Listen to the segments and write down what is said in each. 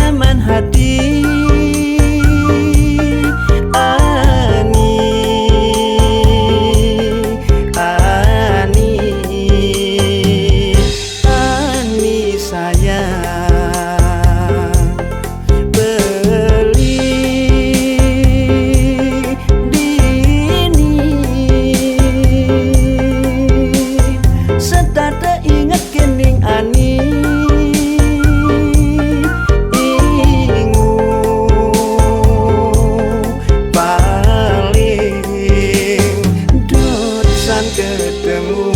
nyaman hati. Ani sayang, beli dini serta teringat kening Ani. Ketemu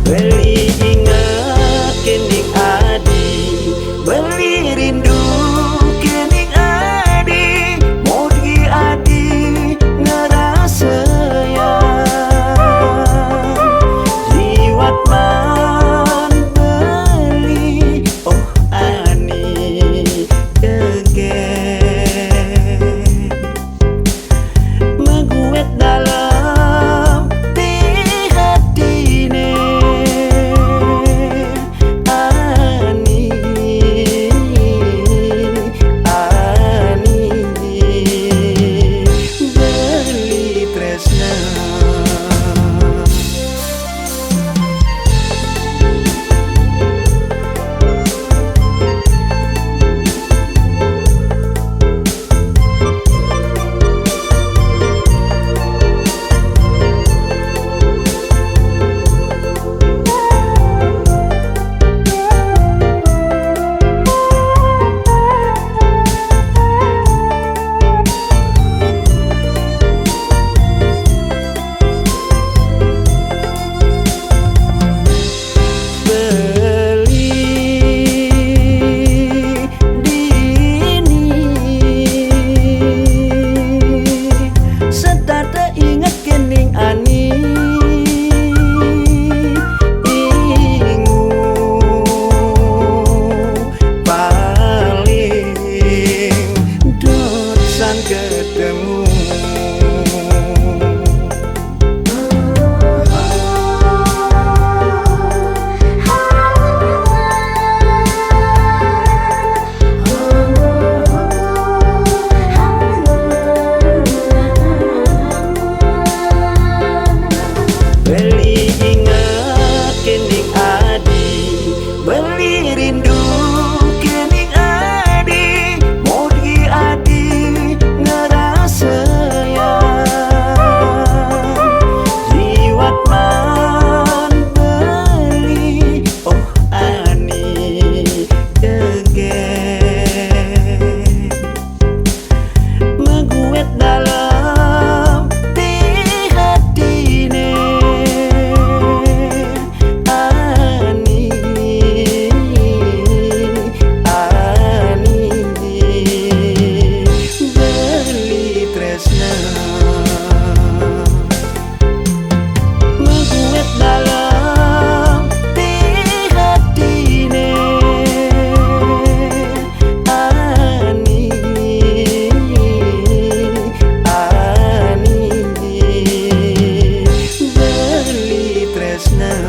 beli ingat kening adi, beli rindu kening adi, mau di adi ingat kening Ani. Ingu paling dosan ketemu. Beli ingat kening adi, beli rindu kening adi, mau di adi ngerasa sayang, jiwat man beli oh Ani kegen maguet dalam di hati ne. Maguet dalam di hati ne. Ani, Ani beli tresna.